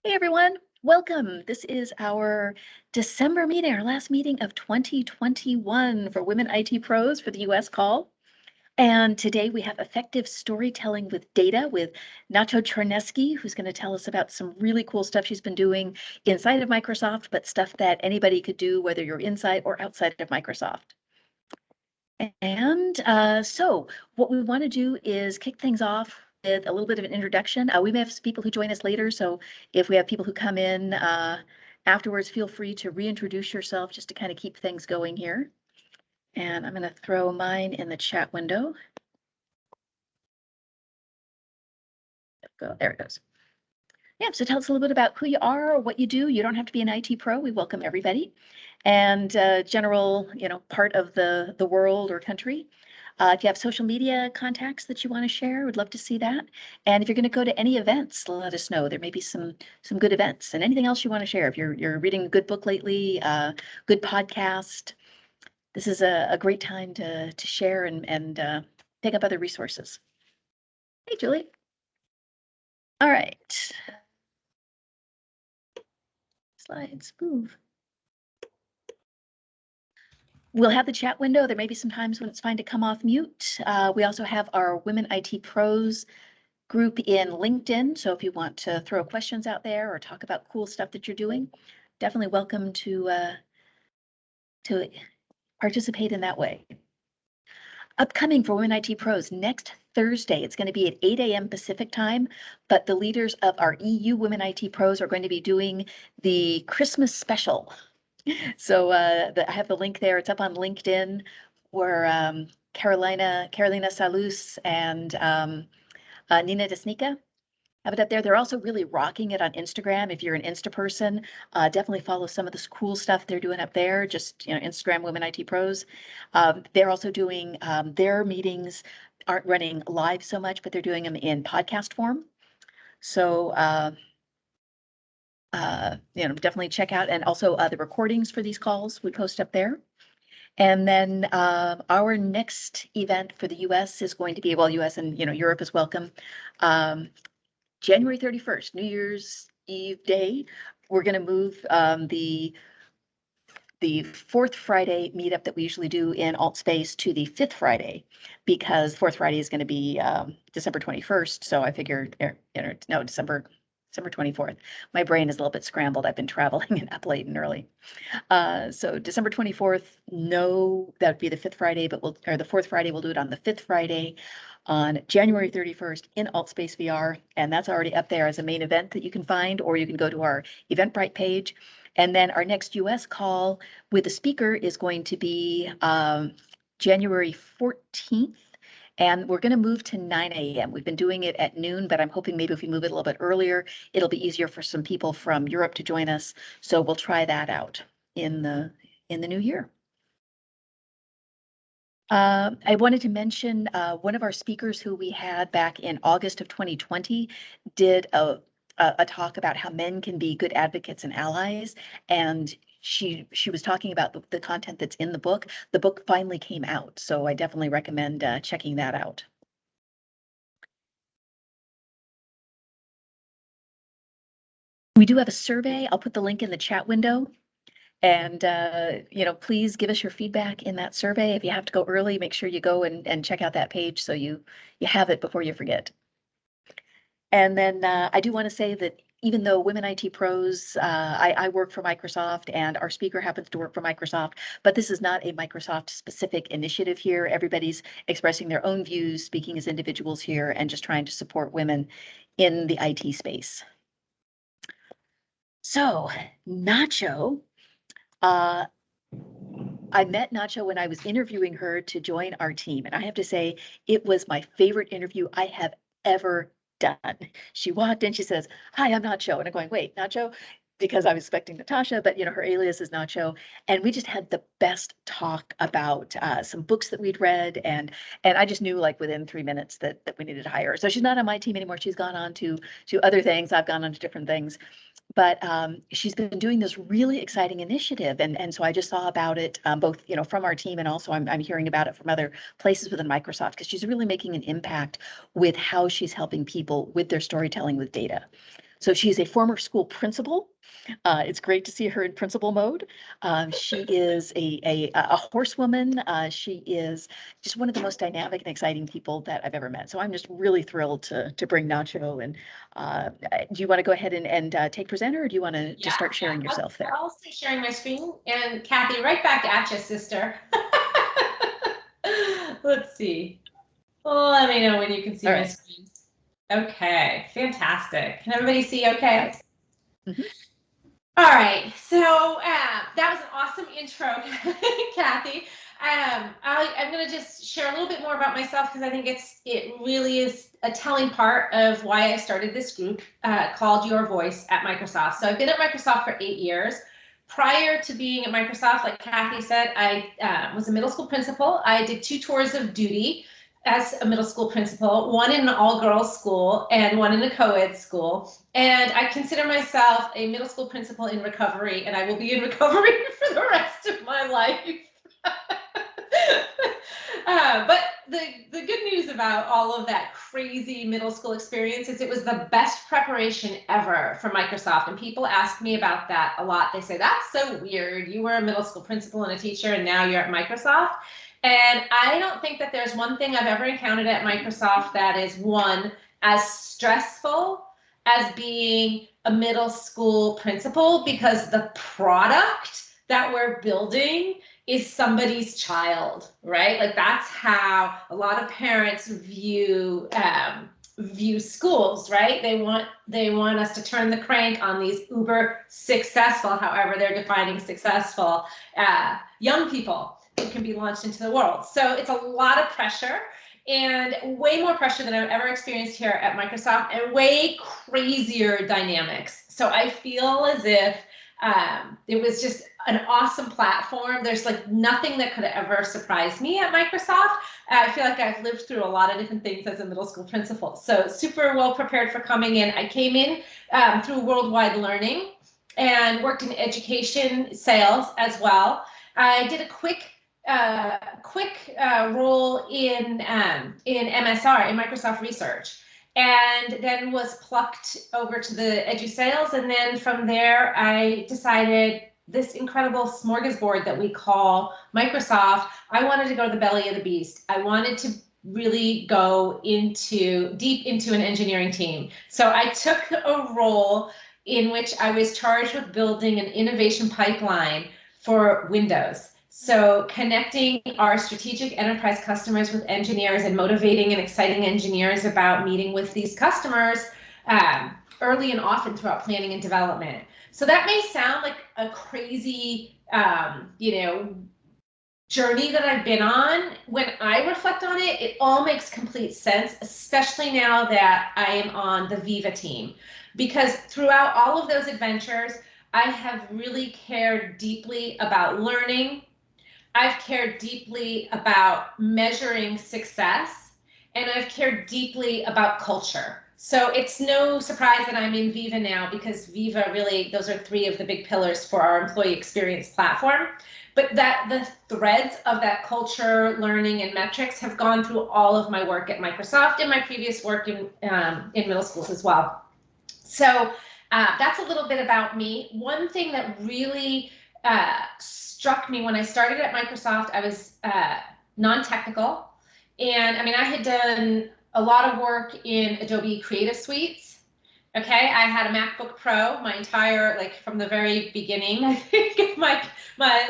Hey everyone, welcome. This is our December meeting, our last meeting of 2021 for Women IT Pros for the US call. And today we have effective storytelling with data with Nacho Chornesky, who's going to tell us about some really cool stuff she's been doing inside of Microsoft, but stuff that anybody could do, whether you're inside or outside of Microsoft. And so what we want to do is kick things off with a little bit of an introduction. We may have some people who join us later, so if we have people who come in afterwards, feel free to reintroduce yourself just to kind of keep things going here. And I'm going to throw mine in the chat window. There it goes. Yeah, so tell us a little bit about who you are or what you do. You don't have to be an IT pro. We welcome everybody. And general, part of the world or country. If you have social media contacts that you want to share, we'd love to see that. And if you're going to go to any events, let us know. There may be some good events and anything else you want to share. If you're reading a good book lately, good podcast, this is a great time to share and pick up other resources. Hey, Julie. All right. Slides, move. We'll have the chat window. There may be some times when it's fine to come off mute. We also have our Women IT Pros group in LinkedIn. So if you want to throw questions out there or talk about cool stuff that you're doing, definitely welcome to participate in that way. Upcoming for Women IT Pros next Thursday, it's going to be at 8 a.m. Pacific time, but the leaders of our EU Women IT Pros are going to be doing the Christmas special. So I have the link there. It's up on LinkedIn where Carolina Salus and Nina Desnica have it up there. They're also really rocking it on Instagram. If you're an Insta person, definitely follow some of this cool stuff they're doing up there. Just, Instagram Women IT Pros. They're also doing their meetings aren't running live so much, but they're doing them in podcast form. So, definitely check out, and also the recordings for these calls we post up there. And then our next event for the US is going to be, well, US and Europe is welcome. January 31st, New Year's Eve day. We're going to move the fourth Friday meetup that we usually do in AltSpace to the fifth Friday, because fourth Friday is going to be December 21st. So I figured, no, December 24th. My brain is a little bit scrambled. I've been traveling and up late and early. So December 24th, no, that would be the fifth Friday, but the fourth Friday, we'll do it on the fifth Friday on January 31st in AltSpace VR. And that's already up there as a main event that you can find, or you can go to our Eventbrite page. And then our next US call with the speaker is going to be January 14th. And we're going to move to 9 a.m. We've been doing it at noon, but I'm hoping maybe if we move it a little bit earlier, it'll be easier for some people from Europe to join us. So we'll try that out in the new year. I wanted to mention one of our speakers who we had back in August of 2020 did a talk about how men can be good advocates and allies, and she was talking about the content that's in the book. The book finally came out, so I definitely recommend checking that out. We do have a survey. I'll put the link in the chat window. And, please give us your feedback in that survey. If you have to go early, make sure you go and check out that page so you have it before you forget. And then I do want to say that even though Women IT Pros, I work for Microsoft and our speaker happens to work for Microsoft, but this is not a Microsoft specific initiative here. Everybody's expressing their own views, speaking as individuals here, and just trying to support women in the IT space. So, Nacho. I met Nacho when I was interviewing her to join our team, and I have to say it was my favorite interview I have ever done. She walked in, she says, "Hi, I'm Nacho," and I'm going, "Wait, Nacho?" Because I was expecting Natasha, but her alias is Nacho, and we just had the best talk about some books that we'd read, and I just knew like within 3 minutes that we needed to hire her. So she's not on my team anymore. She's gone on to other things. I've gone on to different things. But she's been doing this really exciting initiative, and so I just saw about it both from our team, and also I'm hearing about it from other places within Microsoft, because she's really making an impact with how she's helping people with their storytelling with data. So she's a former school principal. It's great to see her in principal mode. She is a horsewoman. She is just one of the most dynamic and exciting people that I've ever met. So I'm just really thrilled to bring Nacho. And do you want to go ahead and take presenter, or do you want to just start sharing yourself there? I'll start sharing my screen. And Kathy, right back at you, sister. Let's see. Well, let me know when you can see my screen. Okay, fantastic. Can everybody see okay? Mm-hmm. All right, so that was an awesome intro, Kathy. I'm going to just share a little bit more about myself because I think it really is a telling part of why I started this group called Your Voice at Microsoft. So I've been at Microsoft for 8 years. Prior to being at Microsoft, like Kathy said, I was a middle school principal. I did 2 tours of duty as a middle school principal, one in an all-girls school and one in a co-ed school. And I consider myself a middle school principal in recovery, and I will be in recovery for the rest of my life. But the good news about all of that crazy middle school experience is it was the best preparation ever for Microsoft. And people ask me about that a lot. They say, that's so weird. You were a middle school principal and a teacher, and now you're at Microsoft. And I don't think that there's one thing I've ever encountered at Microsoft that is as stressful as being a middle school principal, because the product that we're building is somebody's child, right? Like that's how a lot of parents view schools, right? They want us to turn the crank on these uber successful, however they're defining successful, young people who can be launched into the world. So it's a lot of pressure, and way more pressure than I've ever experienced here at Microsoft, and way crazier dynamics. So I feel as if it was just an awesome platform. There's like nothing that could ever surprise me at Microsoft. I feel like I've lived through a lot of different things as a middle school principal. So super well prepared for coming in. I came in through worldwide learning and worked in education sales as well. I did a quick role in MSR, in Microsoft Research, and then was plucked over to the edu sales. And then from there, I decided this incredible smorgasbord that we call Microsoft, I wanted to go to the belly of the beast. I wanted to really go deep into an engineering team. So I took a role in which I was charged with building an innovation pipeline for Windows. So connecting our strategic enterprise customers with engineers and motivating and exciting engineers about meeting with these customers early and often throughout planning and development. So that may sound like a crazy, journey that I've been on. When I reflect on it, it all makes complete sense, especially now that I am on the Viva team, because throughout all of those adventures, I have really cared deeply about learning. I've cared deeply about measuring success, and I've cared deeply about culture. So it's no surprise that I'm in Viva now, because Viva really, those are 3 of the big pillars for our employee experience platform. But that the threads of that culture, learning, and metrics have gone through all of my work at Microsoft and my previous work in middle schools as well. So that's a little bit about me. One thing that really struck me when I started at Microsoft, I was non-technical. And I mean, I had done a lot of work in Adobe Creative Suites. Okay, I had a MacBook Pro my entire, like from the very beginning, I think, of my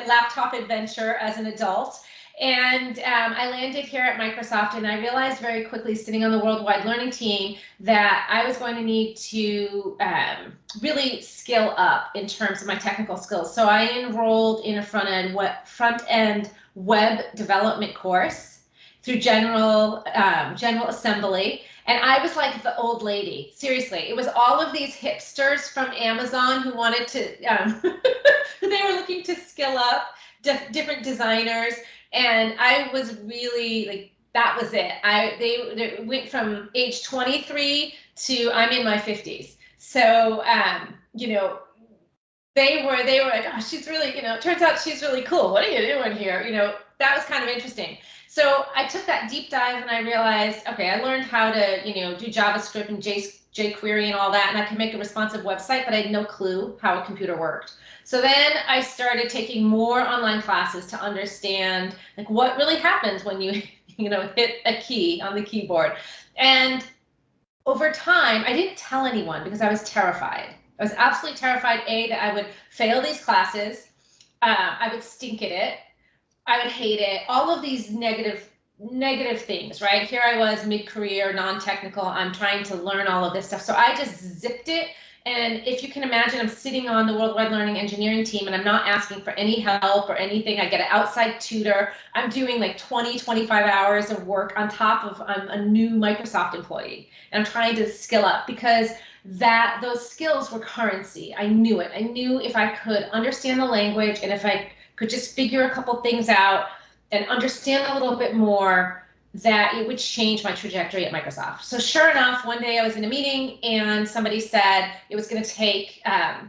laptop adventure as an adult. And I landed here at Microsoft, and I realized very quickly, sitting on the worldwide learning team, that I was going to need to really skill up in terms of my technical skills. So I enrolled in a front-end web development course through General Assembly. And I was like the old lady, seriously. It was all of these hipsters from Amazon who wanted to, they were looking to skill up, different designers. And I was really like, that was it. They went from age 23 to I'm in my 50s. So, they were like, oh, she's really, turns out she's really cool. What are you doing here? That was kind of interesting. So I took that deep dive and I realized, okay, I learned how to, do JavaScript and jQuery and all that, and I could make a responsive website, but I had no clue how a computer worked. So then I started taking more online classes to understand like what really happens when you hit a key on the keyboard. And over time, I didn't tell anyone because I was terrified. I was absolutely terrified, that I would fail these classes, I would stink at it, I would hate it, all of these negative things, right? Here I was mid-career, non-technical, I'm trying to learn all of this stuff. So I just zipped it. And if you can imagine, I'm sitting on the Worldwide Learning Engineering team and I'm not asking for any help or anything. I get an outside tutor. I'm doing like 20, 25 hours of work on top of I'm a new Microsoft employee. And I'm trying to skill up because those skills were currency. I knew it. I knew if I could understand the language and if I could just figure a couple things out and understand a little bit more, that it would change my trajectory at Microsoft. So sure enough, one day I was in a meeting and somebody said it was going to take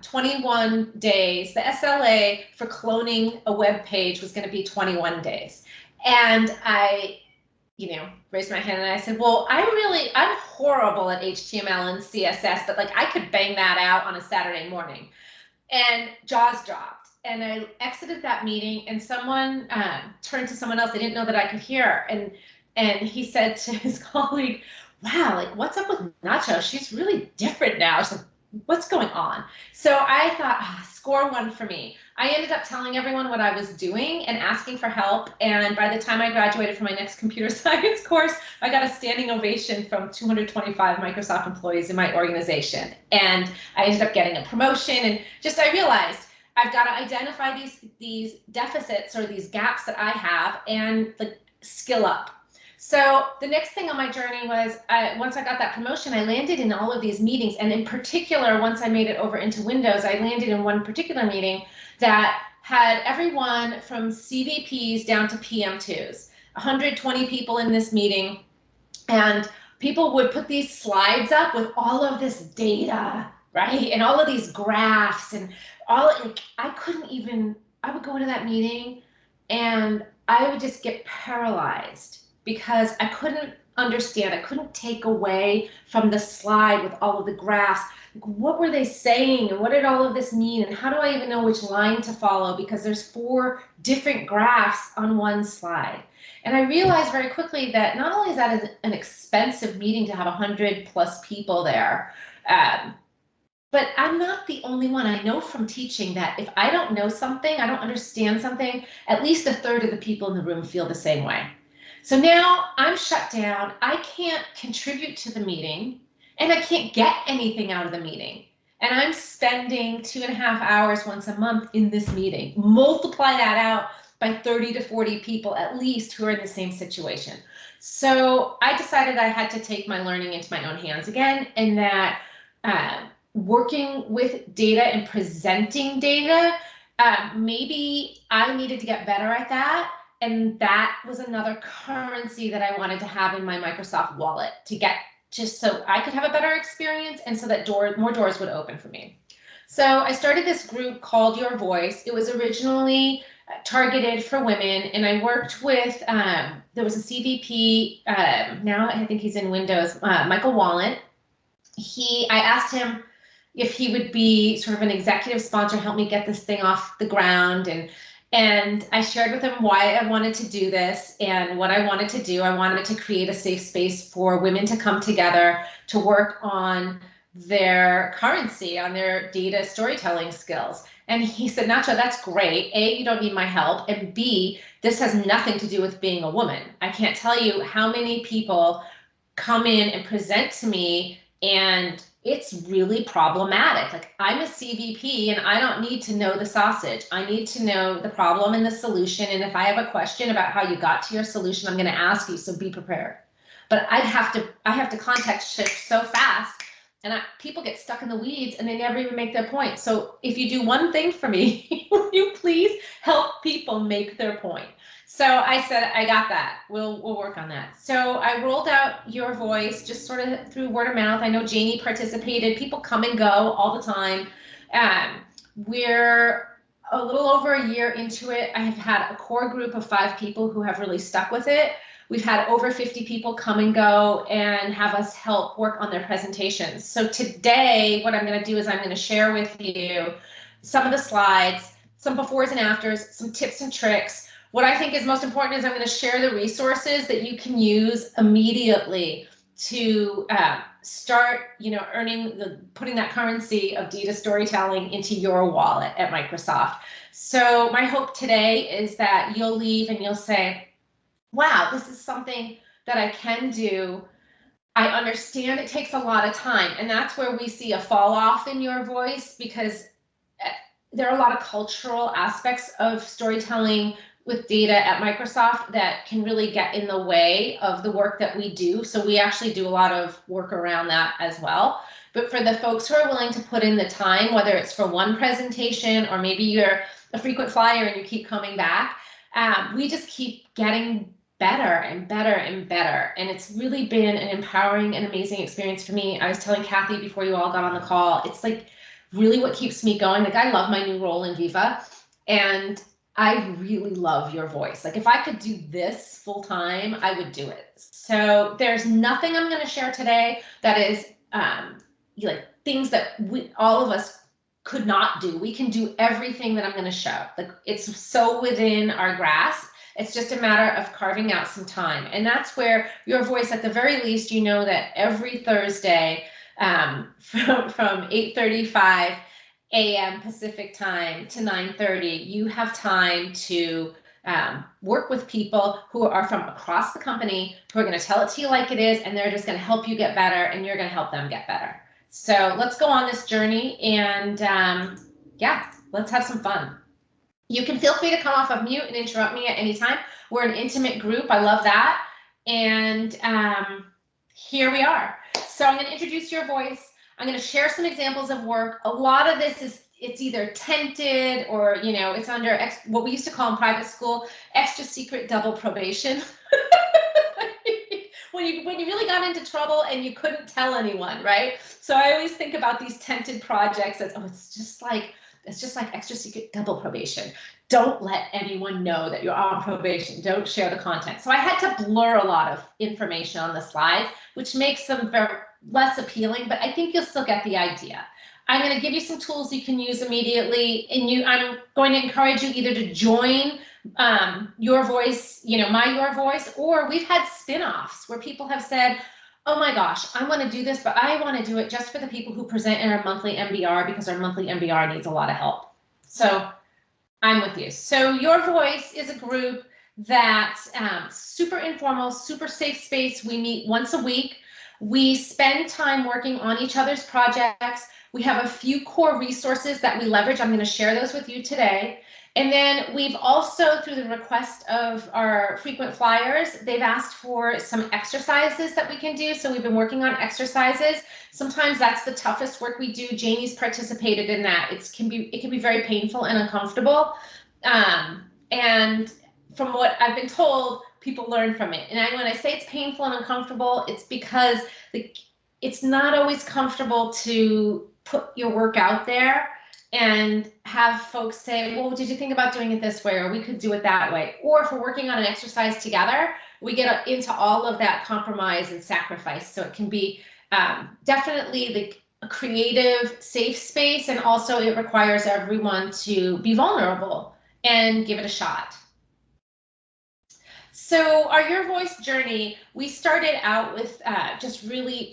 21 days. The SLA for cloning a web page was going to be 21 days. And I, raised my hand and I said, well, I'm horrible at HTML and CSS, but like I could bang that out on a Saturday morning. And jaws dropped. And I exited that meeting and someone turned to someone else. They didn't know that I could hear. And he said to his colleague, wow, like what's up with Nacho? She's really different now. She's like, what's going on? So I thought, score one for me. I ended up telling everyone what I was doing and asking for help. And by the time I graduated from my next computer science course, I got a standing ovation from 225 Microsoft employees in my organization. And I ended up getting a promotion. And just I realized I've got to identify these deficits or these gaps that I have and like skill up. So the next thing on my journey was once I got that promotion, I landed in all of these meetings. And in particular, once I made it over into Windows, I landed in one particular meeting that had everyone from CVPs down to PM2s, 120 people in this meeting. And people would put these slides up with all of this data, right? And all of these graphs and I would go into that meeting and I would just get paralyzed because I couldn't understand. I couldn't take away from the slide with all of the graphs. What were they saying? And what did all of this mean? And how do I even know which line to follow? Because there's 4 different graphs on one slide. And I realized very quickly that not only is that an expensive meeting to have 100+ people there, but I'm not the only one. I know from teaching that if I don't know something, I don't understand something, at least 1/3 of the people in the room feel the same way. So now I'm shut down. I can't contribute to the meeting and I can't get anything out of the meeting. And I'm spending 2.5 hours once a month in this meeting. Multiply that out by 30 to 40 people at least who are in the same situation. So I decided I had to take my learning into my own hands again, and that working with data and presenting data, maybe I needed to get better at that. And that was another currency that I wanted to have in my Microsoft wallet to get just so I could have a better experience and so that more doors would open for me. So I started this group called Your Voice. It was originally targeted for women, and I worked with, there was a CVP, now I think he's in Windows, Michael Wallen. I asked him if he would be sort of an executive sponsor, help me get this thing off the ground. And I shared with him why I wanted to do this and what I wanted to do. I wanted to create a safe space for women to come together to work on their currency, on their data storytelling skills. And he said, Nacho, that's great. A, you don't need my help. And B, this has nothing to do with being a woman. I can't tell you how many people come in and present to me and it's really problematic. Like, I'm a CVP and I don't need to know the sausage. I need to know the problem and the solution. And if I have a question about how you got to your solution, I'm going to ask you, so be prepared. But I have to context shift so fast, and people get stuck in the weeds and they never even make their point. So if you do one thing for me, will you please help people make their point? So I said, I got that. We'll work on that. So I rolled out Your Voice just sort of through word of mouth. I know Janie participated. People come and go all the time. We're a little over a year into it. I have had a core group of 5 people who have really stuck with it. We've had over 50 people come and go and have us help work on their presentations. So today, what I'm going to do is I'm going to share with you some of the slides, some befores and afters, some tips and tricks. What I think is most important is I'm going to share the resources that you can use immediately to start, putting that currency of data storytelling into your wallet at Microsoft. So my hope today is that you'll leave and you'll say, wow, this is something that I can do. I understand it takes a lot of time, and that's where we see a fall off in your voice, because there are a lot of cultural aspects of storytelling with data at Microsoft that can really get in the way of the work that we do. So we actually do a lot of work around that as well. But for the folks who are willing to put in the time, whether it's for one presentation or maybe you're a frequent flyer and you keep coming back, we just keep getting better and better and better. And it's really been an empowering and amazing experience for me. I was telling Kathy before you all got on the call, it's like really what keeps me going. Like, I love my new role in Viva, and I really love your voice. Like, if I could do this full time, I would do it. So there's nothing I'm going to share today that is like things that all of us could not do. We can do everything that I'm going to show. Like, it's so within our grasp. It's just a matter of carving out some time. And that's where your voice, at the very least, you know that every Thursday from 8:35 a.m. Pacific time to 9:30, you have time to work with people who are from across the company, who are going to tell it to you like it is, and they're just going to help you get better, and you're going to help them get better. So let's go on this journey, and yeah, let's have some fun. You can feel free to come off of mute and interrupt me at any time. We're an intimate group. I love that. And here we are. So I'm going to introduce your voice. I'm going to share some examples of work. A lot of this is, it's either tented or, it's under what we used to call in private school, extra secret double probation. when you really got into trouble and you couldn't tell anyone, right? So I always think about these tented projects as, it's just like extra secret double probation. Don't let anyone know that you're on probation. Don't share the content. So I had to blur a lot of information on the slides, which makes them very less appealing, but I think you'll still get the idea. I'm going to give you some tools you can use immediately, and I'm going to encourage you either to join Your Voice, my Your Voice, or we've had spin-offs where people have said, oh my gosh, I want to do this, but I want to do it just for the people who present in our monthly MBR, because our monthly MBR needs a lot of help. So I'm with you. So Your Voice is a group that's super informal, super safe space. We meet once a week. We spend time working on each other's projects. We have a few core resources that we leverage. I'm going to share those with you today. And then we've also, through the request of our frequent flyers, they've asked for some exercises that we can do. So we've been working on exercises. Sometimes that's the toughest work we do. Janie's participated in that. It can be very painful and uncomfortable. And from what I've been told, people learn from it. And when I say it's painful and uncomfortable, it's because it's not always comfortable to put your work out there and have folks say, well, did you think about doing it this way? Or we could do it that way. Or if we're working on an exercise together, we get into all of that compromise and sacrifice. So it can be definitely a creative, safe space. And also it requires everyone to be vulnerable and give it a shot. So our Your Voice journey, we started out with just really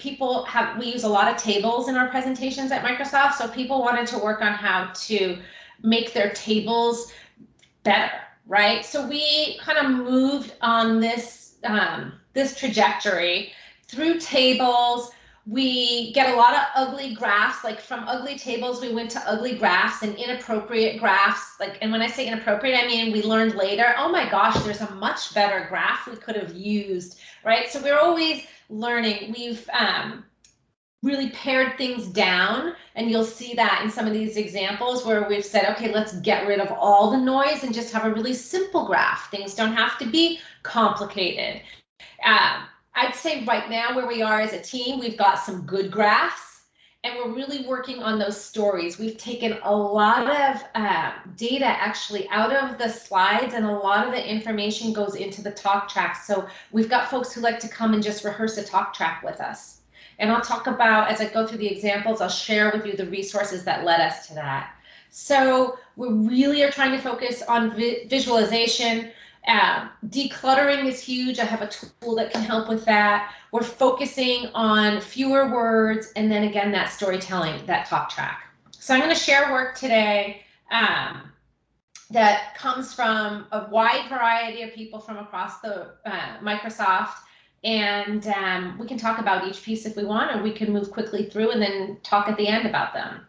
we use a lot of tables in our presentations at Microsoft. So people wanted to work on how to make their tables better, right? So we kind of moved on this, this trajectory through tables. We get a lot of ugly graphs, like from ugly tables, we went to ugly graphs and inappropriate graphs. And when I say inappropriate, I mean, we learned later, oh my gosh, there's a much better graph we could have used, right? So we're always learning. We've really pared things down, and you'll see that in some of these examples where we've said, okay, let's get rid of all the noise and just have a really simple graph. Things don't have to be complicated. I'd say right now where we are as a team, we've got some good graphs, and we're really working on those stories. We've taken a lot of data actually out of the slides, and a lot of the information goes into the talk track. So we've got folks who like to come and just rehearse a talk track with us. And I'll talk about, as I go through the examples, I'll share with you the resources that led us to that. So we really are trying to focus on visualization. Decluttering is huge. I have a tool that can help with that. We're focusing on fewer words, and then again, that storytelling, that talk track. So I'm going to share work today that comes from a wide variety of people from across the Microsoft. And we can talk about each piece if we want, or we can move quickly through and then talk at the end about them.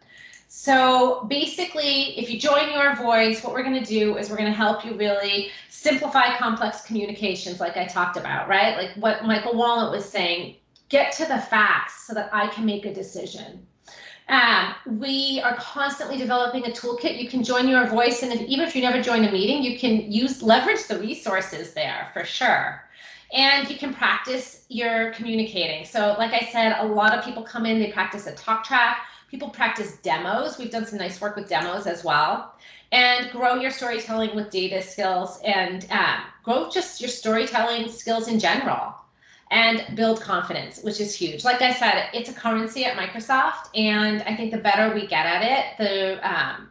So basically, if you join Your Voice, what we're going to do is we're going to help you really simplify complex communications, like I talked about, right? Like what Michael Walnut was saying, get to the facts so that I can make a decision. We are constantly developing a toolkit. You can join Your Voice, and even if you never join a meeting, you can leverage the resources there for sure. And you can practice your communicating. So like I said, a lot of people come in, they practice a talk track. People practice demos. We've done some nice work with demos as well. And grow your storytelling with data skills, and grow just your storytelling skills in general, and build confidence, which is huge. Like I said, it's a currency at Microsoft, and I think the better we get at it,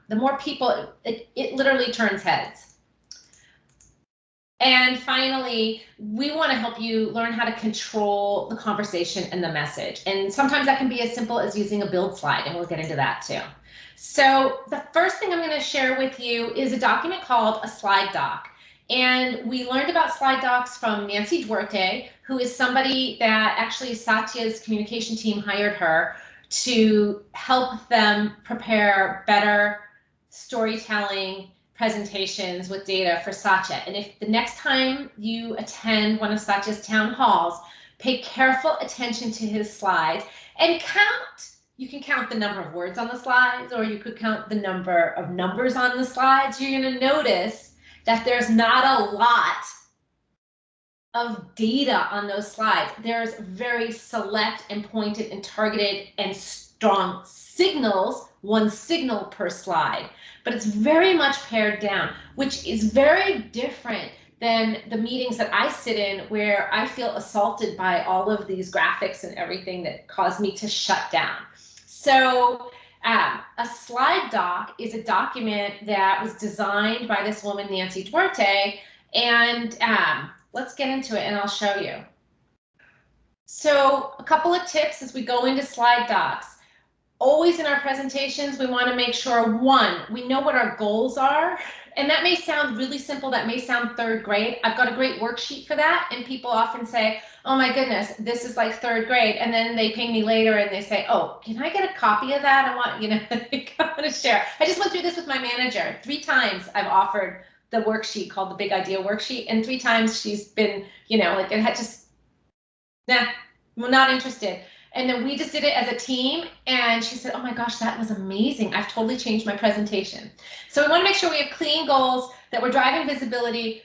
the more people, it literally turns heads. And finally, we want to help you learn how to control the conversation and the message. And sometimes that can be as simple as using a build slide, and we'll get into that too. So the first thing I'm going to share with you is a document called a slide doc. And we learned about slide docs from Nancy Duarte, who is somebody that actually Satya's communication team hired her to help them prepare better storytelling presentations with data for Satya. And if the next time you attend one of Satya's town halls, pay careful attention to his slides and count. You can count the number of words on the slides, or you could count the number of numbers on the slides. You're going to notice that there's not a lot of data on those slides. There's very select and pointed and targeted and strong signals, one signal per slide, but it's very much pared down, which is very different than the meetings that I sit in, where I feel assaulted by all of these graphics and everything that cause me to shut down. So a slide doc is a document that was designed by this woman, Nancy Duarte, and let's get into it and I'll show you. So a couple of tips as we go into slide docs. Always in our presentations, we want to make sure, one, we know what our goals are. And that may sound really simple. That may sound third grade. I've got a great worksheet for that. And people often say, oh my goodness, this is like third grade. And then they ping me later and they say, oh, can I get a copy of that? I want, I want to share. I just went through this with my manager. 3 times I've offered the worksheet called the Big Idea Worksheet. And 3 times she's been, like it had just, nah, I'm not interested. And then we just did it as a team, and she said, oh my gosh, that was amazing. I've totally changed my presentation. So we want to make sure we have clean goals, that we're driving visibility,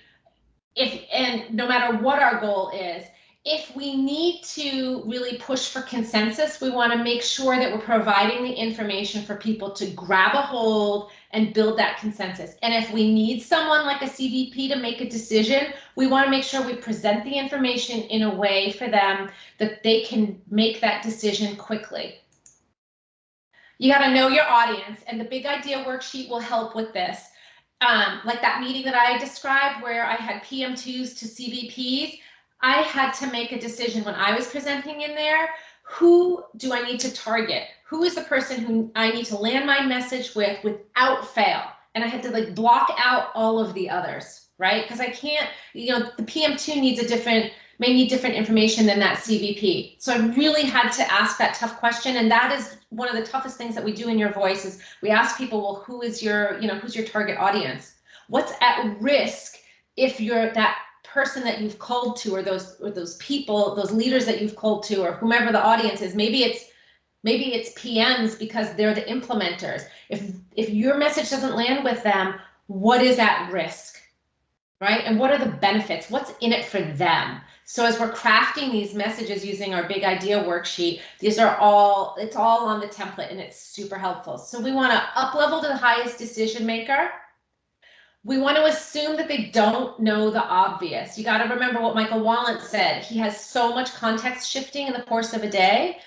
and no matter what our goal is. If we need to really push for consensus, we want to make sure that we're providing the information for people to grab a hold and build that consensus. And if we need someone like a CVP to make a decision, we want to make sure we present the information in a way for them that they can make that decision quickly. You got to know your audience, and the Big Idea Worksheet will help with this. Like that meeting that I described where I had PM2s to CVPs, I had to make a decision when I was presenting in there. Who do I need to target? Who is the person who I need to land my message with without fail? And I had to block out all of the others, right? Because I can't, the PM2 may need different information than that CVP. So I really had to ask that tough question. And that is one of the toughest things that we do in Your Voice is we ask people, well, who's your target audience? What's at risk if you're that person that you've called to, or those people, those leaders that you've called to, or whomever the audience is? Maybe it's PMs because they're the implementers. If your message doesn't land with them, what is at risk? right? And what are the benefits? What's in it for them? So as we're crafting these messages using our Big Idea Worksheet, it's all on the template and it's super helpful. So we want to up level to the highest decision maker. We want to assume that they don't know the obvious. You got to remember what Michael Wallen said. He has so much context shifting in the course of a day.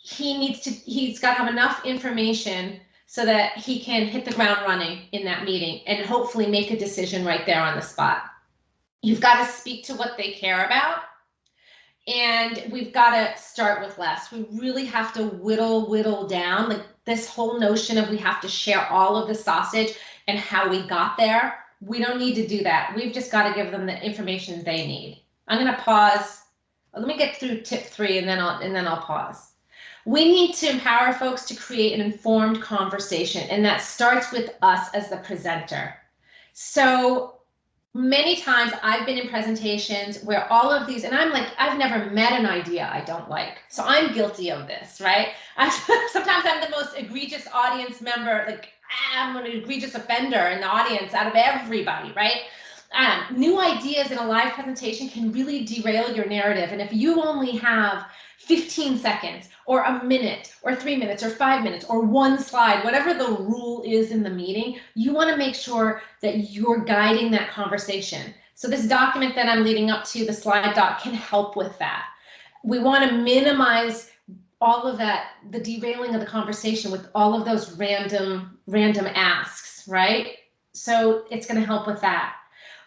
He's got to have enough information so that he can hit the ground running in that meeting and hopefully make a decision right there on the spot. You've got to speak to what they care about. And we've got to start with less. We really have to whittle down, like this whole notion of we have to share all of the sausage and how we got there. We don't need to do that. We've just got to give them the information they need. I'm going to pause. Let me get through tip 3 and then I'll pause. We need to empower folks to create an informed conversation, and that starts with us as the presenter. So many times I've been in presentations where all of these, and I'm like, I've never met an idea I don't like. So I'm guilty of this, right? Sometimes I'm the most egregious audience member, like I'm an egregious offender in the audience out of everybody, right? New ideas in a live presentation can really derail your narrative. And if you only have 15 seconds or a minute or 3 minutes or 5 minutes or one slide, whatever the rule is in the meeting, you want to make sure that you're guiding that conversation. So this document that I'm leading up to, the slide doc, can help with that. We want to minimize all of that, the derailing of the conversation with all of those random asks, right? So it's going to help with that.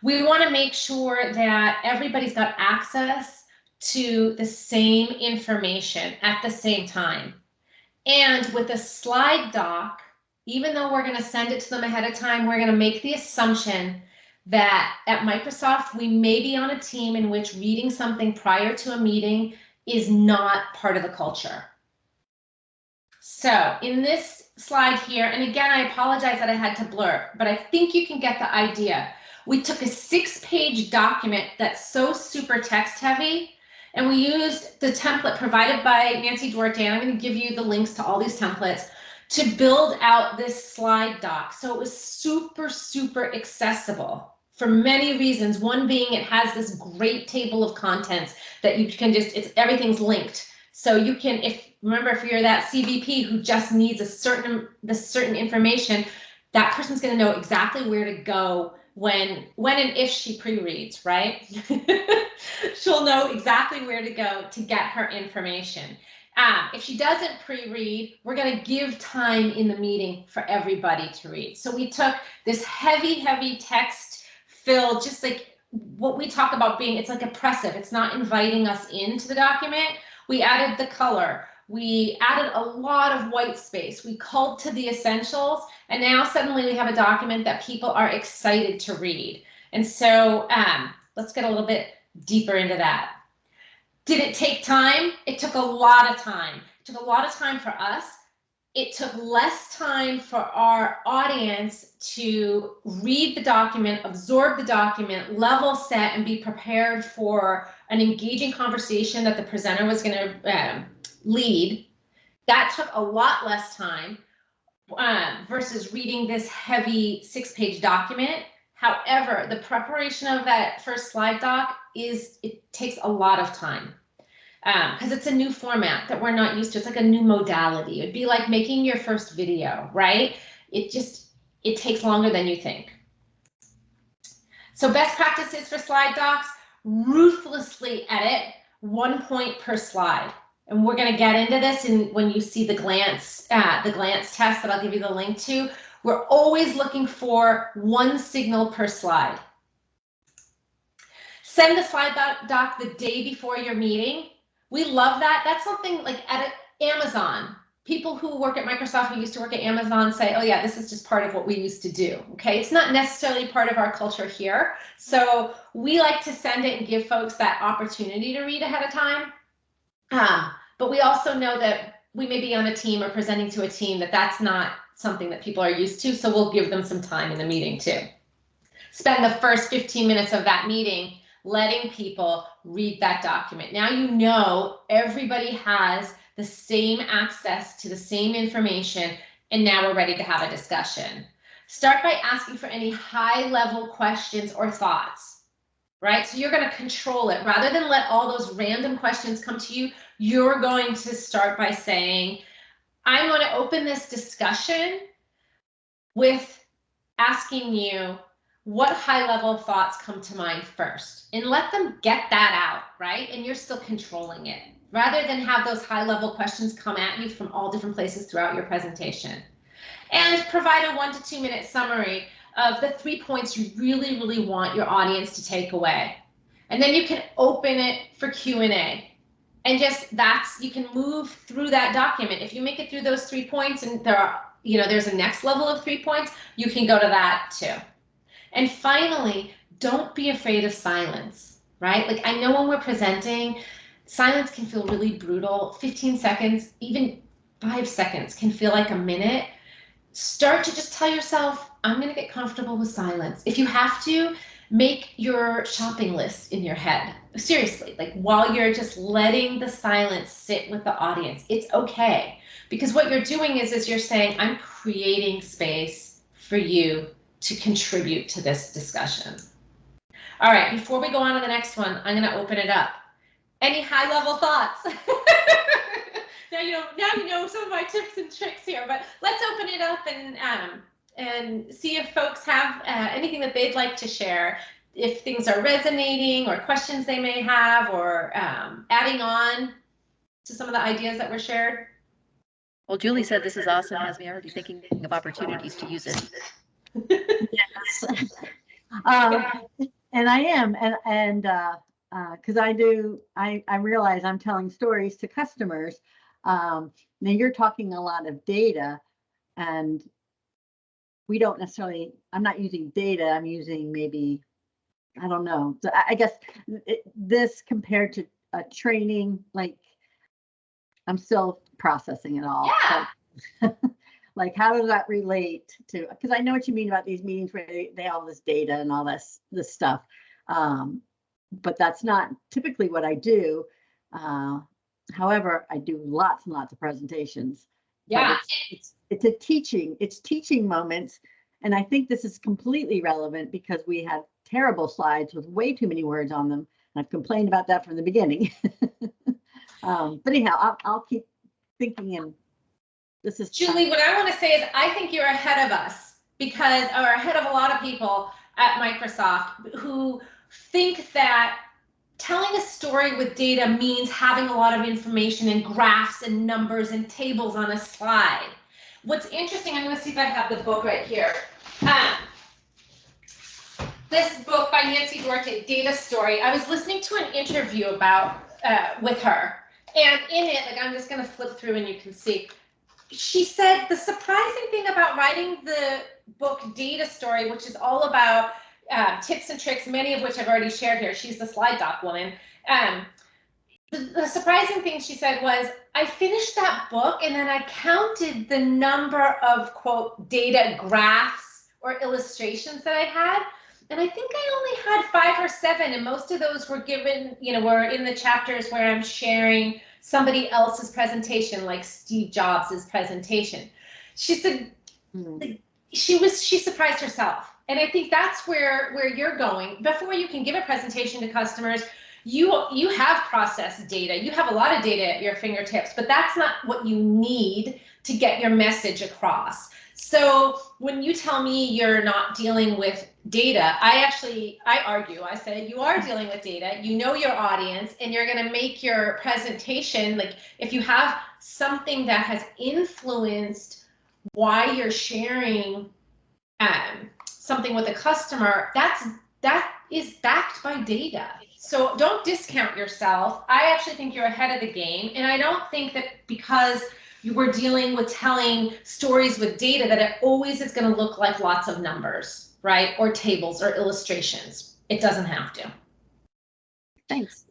We want to make sure that everybody's got access to the same information at the same time. And with a slide doc, even though we're going to send it to them ahead of time, we're going to make the assumption that at Microsoft, we may be on a team in which reading something prior to a meeting is not part of the culture. So in this slide here, and again, I apologize that I had to blur, but I think you can get the idea. We took a 6-page document that's so super text heavy, and we used the template provided by Nancy Duarte. I'm going to give you the links to all these templates to build out this slide doc. So it was super, super accessible for many reasons. One being it has this great table of contents that you can just, everything's linked. So you can, remember, if you're that CVP who just needs a certain information, that person's going to know exactly where to go when and if she pre-reads, right? She'll know exactly where to go to get her information. If she doesn't pre-read, we're going to give time in the meeting for everybody to read. So we took this heavy text filled, just like what we talk about being, it's like oppressive. It's not inviting us into the document. We added the color. We added a lot of white space. We culled to the essentials. And now suddenly we have a document that people are excited to read. And so let's get a little bit deeper into that. Did it take time? It took a lot of time. It took a lot of time for us. It took less time for our audience to read the document, absorb the document, level set, and be prepared for an engaging conversation that the presenter was going to lead. That took a lot less time versus reading this heavy 6-page document. However, the preparation of that first slide doc it takes a lot of time because it's a new format that we're not used to. It's like a new modality. It'd be like making your first video, right? It takes longer than you think. So best practices for slide docs: ruthlessly edit 1 point per slide. And we're going to get into this when you see the glance test that I'll give you the link to. We're always looking for 1 signal per slide. Send the slide doc the day before your meeting. We love that. That's something like at Amazon. People who work at Microsoft, who used to work at Amazon, say, oh yeah, this is just part of what we used to do. Okay, it's not necessarily part of our culture here. So we like to send it and give folks that opportunity to read ahead of time. But we also know that we may be on a team or presenting to a team that's not something that people are used to. So we'll give them some time in the meeting too. Spend the first 15 minutes of that meeting letting people read that document. Now you know everybody has the same access to the same information, and now we're ready to have a discussion. Start by asking for any high-level questions or thoughts, right? So you're going to control it. Rather than let all those random questions come to you, you're going to start by saying, I'm going to open this discussion with asking you what high-level thoughts come to mind first, and let them get that out, right? And you're still controlling it, rather than have those high-level questions come at you from all different places throughout your presentation. And provide a 1 to 2 minute summary of the 3 points you really, really want your audience to take away. And then you can open it for Q&A. And just you can move through that document. If you make it through those 3 points and there's a next level of 3 points, you can go to that too. And finally, don't be afraid of silence, right? Like, I know when we're presenting, silence can feel really brutal. 15 seconds, even 5 seconds can feel like a minute. Start to just tell yourself, I'm going to get comfortable with silence. If you have to, make your shopping list in your head. Seriously, like, while you're just letting the silence sit with the audience, it's okay. Because what you're doing is you're saying, I'm creating space for you to contribute to this discussion. All right, before we go on to the next one, I'm going to open it up. Any high-level thoughts? Now you know some of my tips and tricks here, but let's open it up and see if folks have anything that they'd like to share, if things are resonating or questions they may have, or adding on to some of the ideas that were shared. Well, Julie said this is awesome, has me already thinking of opportunities to use it. Yes. And I am, and because I realize I'm telling stories to customers. Now you're talking a lot of data, and we don't necessarily, I'm not using data, I'm using maybe, I don't know. So I guess this compared to a training, like, I'm still processing it all. Yeah. Like, how does that relate to, because I know what you mean about these meetings where they have all this data and all this stuff. But that's not typically what I do. However, I do lots and lots of presentations. Yeah. It's teaching moments. And I think this is completely relevant because we have terrible slides with way too many words on them. And I've complained about that from the beginning. But anyhow, I'll keep thinking, and this is Julie, what I want to say is I think you're ahead of us, or ahead of a lot of people at Microsoft who think that telling a story with data means having a lot of information and graphs and numbers and tables on a slide. What's interesting, I'm going to see if I have the book right here. This book by Nancy Duarte, Data Story. I was listening to an interview with her, and in it, like, I'm just going to flip through and you can see. She said the surprising thing about writing the book Data Story, which is all about tips and tricks, many of which I've already shared here. She's the slide doc woman. The surprising thing she said was, I finished that book and then I counted the number of, quote, data graphs or illustrations that I had. And I think I only had 5 or 7, and most of those were given, were in the chapters where I'm sharing somebody else's presentation, like Steve Jobs' presentation. She said she surprised herself. And I think that's where you're going. Before you can give a presentation to customers, you have processed data. You have a lot of data at your fingertips, but that's not what you need to get your message across. So when you tell me you're not dealing with data, I argue, I say you are dealing with data, you know your audience, and you're going to make your presentation, like, if you have something that has influenced why you're sharing something with a customer, that is backed by data. So don't discount yourself. I actually think you're ahead of the game, and I don't think that because you were dealing with telling stories with data that it always is going to look like lots of numbers, right? Or tables or illustrations. It doesn't have to. Thanks.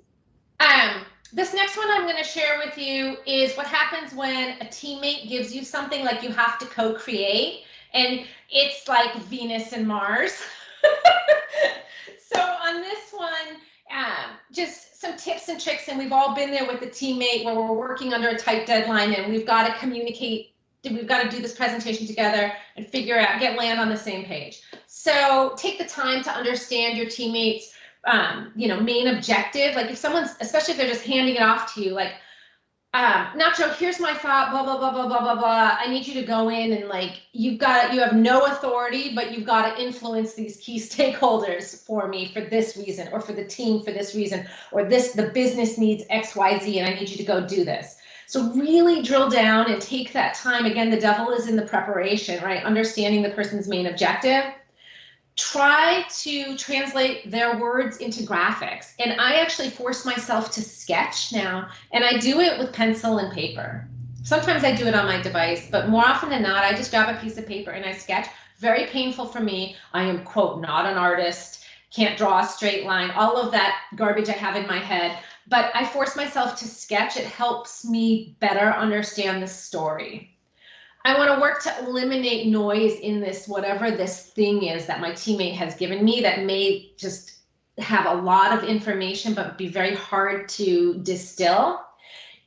This next one I'm going to share with you is what happens when a teammate gives you something like you have to co-create, and it's like Venus and Mars. So on this one, just some tips and tricks, and we've all been there with a teammate where we're working under a tight deadline and we've got to communicate we've got to do this presentation together and figure out, land on the same page. So take the time to understand your teammates' main objective. Like if someone's, especially if they're just handing it off to you, like, Nacho, here's my thought, blah, blah, blah, blah, blah, blah, blah. I need you to go in and like, you have no authority, but you've got to influence these key stakeholders for me for this reason, or for the team for this reason, or the business needs X, Y, Z, and I need you to go do this. So really drill down and take that time. Again, the devil is in the preparation, right? Understanding the person's main objective. Try to translate their words into graphics. And I actually force myself to sketch now, and I do it with pencil and paper. Sometimes I do it on my device, but more often than not, I just grab a piece of paper and I sketch. Very painful for me. I am, quote, not an artist, can't draw a straight line, all of that garbage I have in my head. But I force myself to sketch. It helps me better understand the story. I want to work to eliminate noise in this, whatever this thing is that my teammate has given me that may just have a lot of information, but be very hard to distill.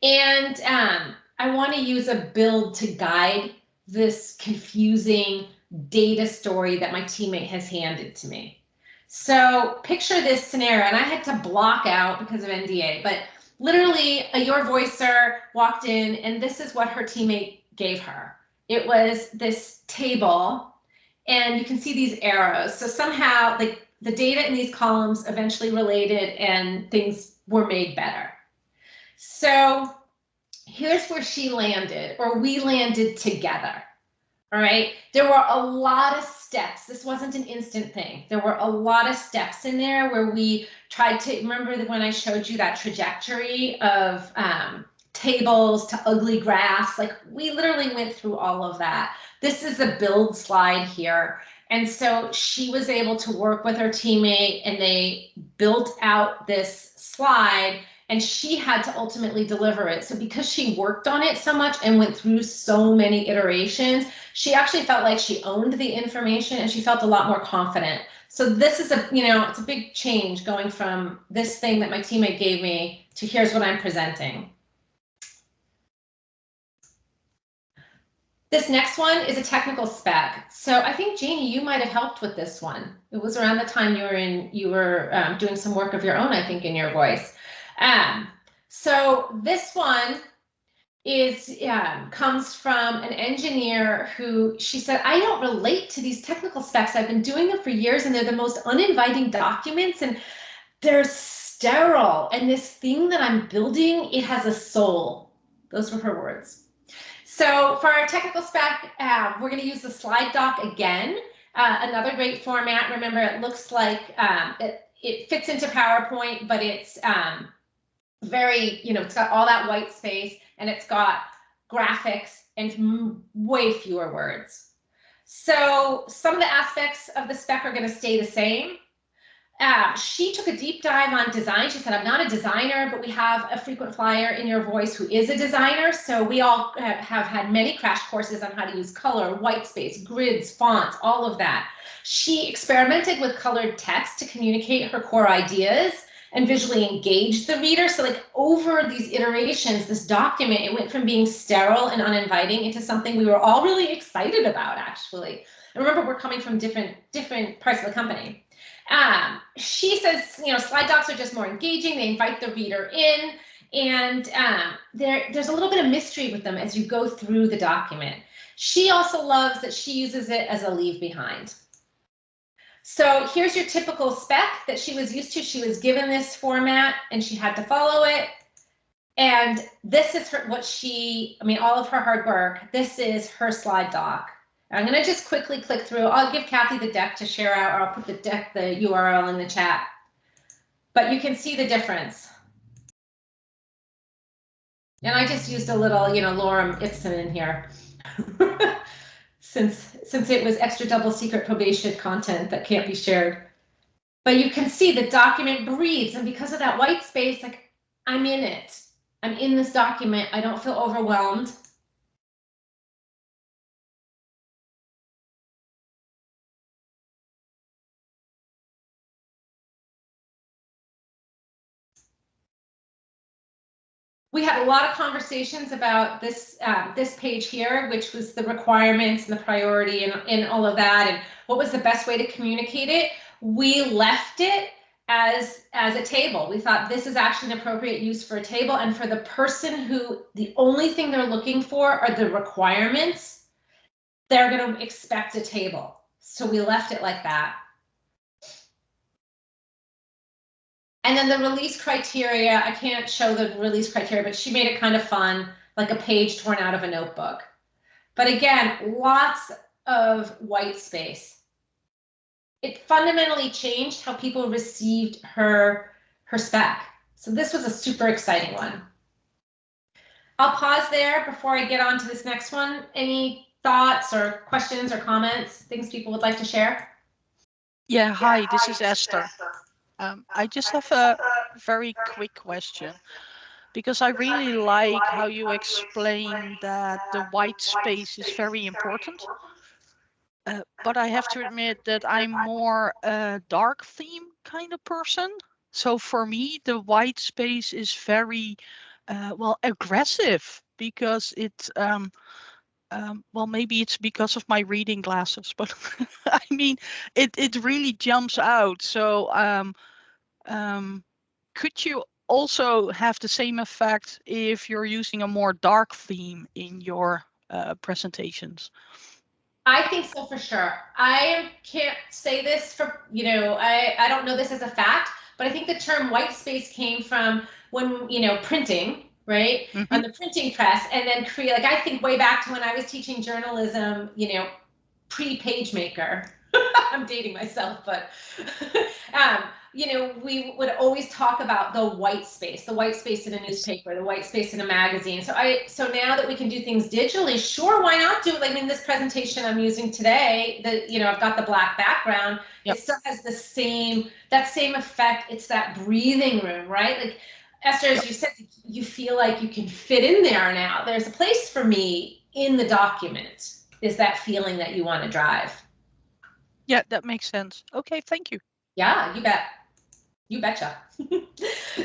And I want to use a build to guide this confusing data story that my teammate has handed to me. So picture this scenario, and I had to block out because of NDA, but literally your voicer walked in and this is what her teammate gave her. It was this table, and you can see these arrows. So somehow like the data in these columns eventually related and things were made better. So here's where she landed, or we landed together. All right, there were a lot of steps. This wasn't an instant thing. There were a lot of steps in there where we tried to, remember when I showed you that trajectory of tables to ugly graphs, like we literally went through all of that. This is a build slide here. And so she was able to work with her teammate and they built out this slide, and she had to ultimately deliver it. So because she worked on it so much and went through so many iterations, she actually felt like she owned the information and she felt a lot more confident. So this is it's a big change going from this thing that my teammate gave me to here's what I'm presenting. This next one is a technical spec. So I think Janie, you might have helped with this one. It was around the time you were doing some work of your own, I think, in your voice. So this one is comes from an engineer who, she said, I don't relate to these technical specs. I've been doing them for years and they're the most uninviting documents and they're sterile. And this thing that I'm building, it has a soul. Those were her words. So for our technical spec, we're going to use the slide doc again. Another great format. Remember, it looks like it fits into PowerPoint, but it's very, it's got all that white space and it's got graphics and way fewer words. So some of the aspects of the spec are going to stay the same. She took a deep dive on design. She said, I'm not a designer, but we have a frequent flyer in your voice who is a designer. So we all have had many crash courses on how to use color, white space, grids, fonts, all of that. She experimented with colored text to communicate her core ideas and visually engage the reader. So like over these iterations, this document, it went from being sterile and uninviting into something we were all really excited about, actually. And remember, we're coming from different parts of the company. She says, slide docs are just more engaging. They invite the reader in, and there's a little bit of mystery with them as you go through the document. She also loves that she uses it as a leave behind. So here's your typical spec that she was used to. She was given this format and she had to follow it. And this is all of her hard work. This is her slide doc. I'm going to just quickly click through. I'll give Kathy the deck to share out, or I'll put the URL in the chat. But you can see the difference. And I just used a little, lorem ipsum in here. Since it was extra double secret probation content that can't be shared. But you can see the document breathes, and because of that white space, like I'm in it. I'm in this document. I don't feel overwhelmed. We had a lot of conversations about this this page here, which was the requirements and the priority and all of that, and what was the best way to communicate it. We left it as a table. We thought this is actually an appropriate use for a table, and for the person who the only thing they're looking for are the requirements, they're going to expect a table. So we left it like that. And then the release criteria, I can't show the release criteria, but she made it kind of fun, like a page torn out of a notebook. But again, lots of white space. It fundamentally changed how people received her spec. So this was a super exciting one. I'll pause there before I get on to this next one. Any thoughts or questions or comments, things people would like to share? Yeah, hi, this is Esther. I just have a very quick question, because I really like how you explain that the white space is very important. But I have to admit that I'm more a dark theme kind of person. So for me, the white space is very, well, aggressive, because it's, well, maybe it's because of my reading glasses, but I mean, it really jumps out. So could you also have the same effect if you're using a more dark theme in your presentations? I think so for sure. I can't say this for, you know, I don't know this as a fact, but I think the term white space came from when, you know, printing, right? On the printing press, and then create, like, I think way back to when I was teaching journalism, you know, pre-PageMaker. I'm dating myself, but you know, we would always talk about the white space in a newspaper, the white space in a magazine. So now that we can do things digitally, sure, why not do it? Like in this presentation I'm using today, that, you know, I've got the black background. Yep. It still has the same, that same effect. It's that breathing room, right? Like Esther, as you said, you feel like you can fit in there now. There's a place for me in the document. Is that feeling that you want to drive? Yeah, that makes sense. Okay, thank you. Yeah, you bet. You betcha.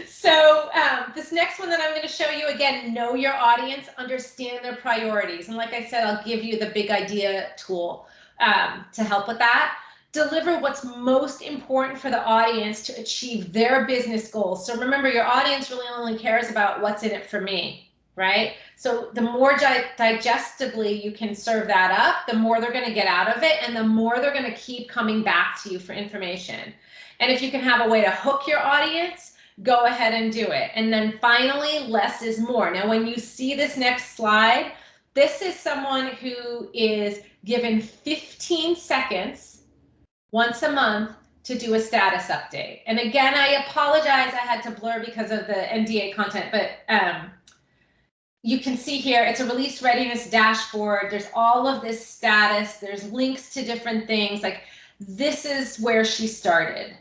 So this next one that I'm going to show you, again, know your audience, understand their priorities. And like I said, I'll give you the Big Idea tool to help with that. Deliver what's most important for the audience to achieve their business goals. So remember, your audience really only cares about what's in it for me, right? So the more digestibly you can serve that up, the more they're going to get out of it, and the more they're going to keep coming back to you for information. And if you can have a way to hook your audience, go ahead and do it. And then finally, less is more. Now, when you see this next slide, this is someone who is given 15 seconds once a month to do a status update. And again, I apologize, I had to blur because of the NDA content, but you can see here, it's a release readiness dashboard. There's all of this status. There's links to different things. Like, this is where she started.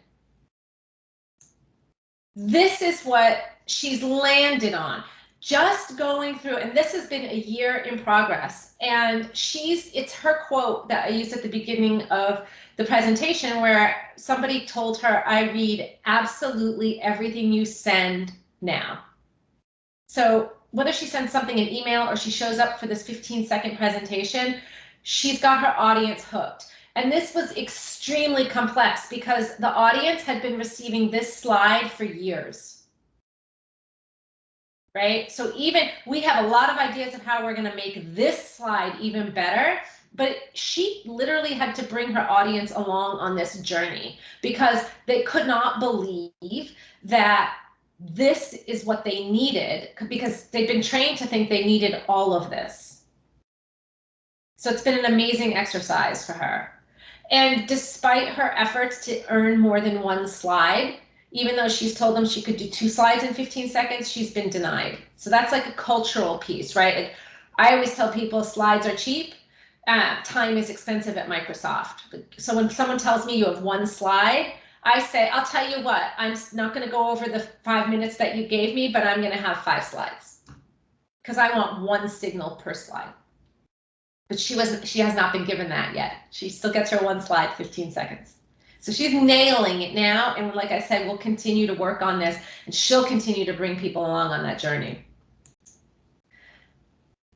This is what she's landed on. Just going through, and this has been a year in progress. And it's her quote that I used at the beginning of the presentation, where somebody told her, I read absolutely everything you send now. So whether she sends something in email or she shows up for this 15-second presentation, she's got her audience hooked. And this was extremely complex because the audience had been receiving this slide for years. Right? So even we have a lot of ideas of how we're going to make this slide even better, but she literally had to bring her audience along on this journey because they could not believe that this is what they needed, because they've been trained to think they needed all of this. So it's been an amazing exercise for her. And despite her efforts to earn more than one slide, even though she's told them she could do 2 slides in 15 seconds, she's been denied. So that's like a cultural piece, right? Like, I always tell people slides are cheap, time is expensive at Microsoft. So when someone tells me you have 1 slide, I say, I'll tell you what, I'm not going to go over the 5 minutes that you gave me, but I'm going to have 5 slides because I want 1 signal per slide. But she has not been given that yet. She still gets her 1 slide, 15 seconds. So she's nailing it now. And like I said, we'll continue to work on this, and she'll continue to bring people along on that journey.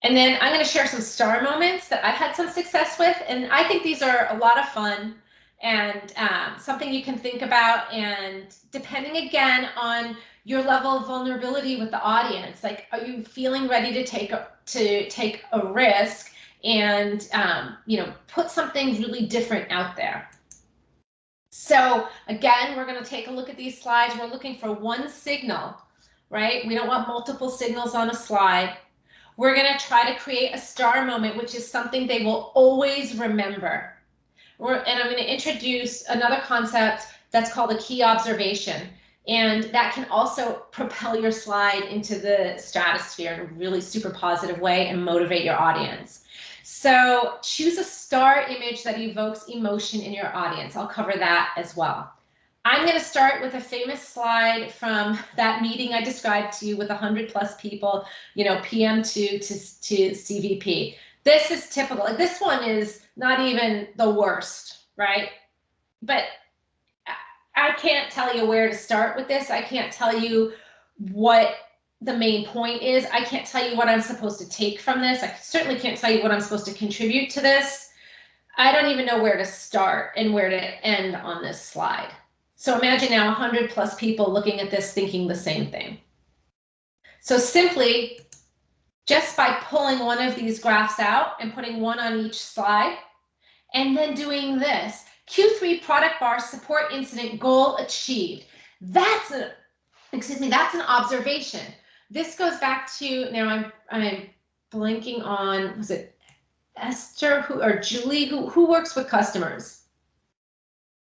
And then I'm going to share some star moments that I've had some success with. And I think these are a lot of fun and something you can think about. And depending again on your level of vulnerability with the audience, like, are you feeling ready to take a risk and put something really different out there? So again, we're going to take a look at these slides. We're looking for one signal, right? We don't want multiple signals on a slide. We're going to try to create a star moment, which is something they will always remember. And I'm going to introduce another concept that's called a key observation. And that can also propel your slide into the stratosphere in a really super positive way and motivate your audience. So choose a star image that evokes emotion in your audience. I'll cover that as well. I'm going to start with a famous slide from that meeting I described to you with 100+ people, PM2 to CVP. This is typical. Like, this one is not even the worst, right? But I can't tell you where to start with this. I can't tell you what the main point is. I can't tell you what I'm supposed to take from this. I certainly can't tell you what I'm supposed to contribute to this. I don't even know where to start and where to end on this slide. So imagine now 100+ people looking at this thinking the same thing. So simply, just by pulling one of these graphs out and putting one on each slide, and then doing this, Q3 product bar support incident goal achieved. That's an observation. This goes back to, now I'm blanking on, was it Esther or Julie who works with customers?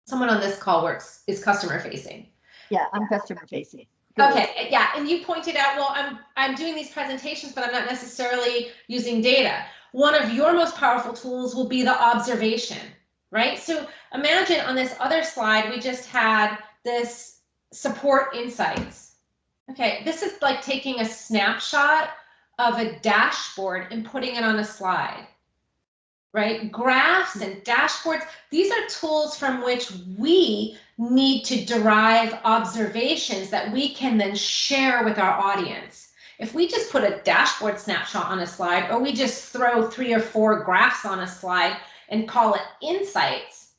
Someone on this call is customer facing. Yeah, I'm customer facing. Okay, yeah, and you pointed out, well, I'm doing these presentations, but I'm not necessarily using data. One of your most powerful tools will be the observation, right? So imagine on this other slide, we just had this support insights. Okay, this is like taking a snapshot of a dashboard and putting it on a slide. Right? Graphs and dashboards, these are tools from which we need to derive observations that we can then share with our audience. If we just put a dashboard snapshot on a slide, or we just throw 3 or 4 graphs on a slide and call it insights,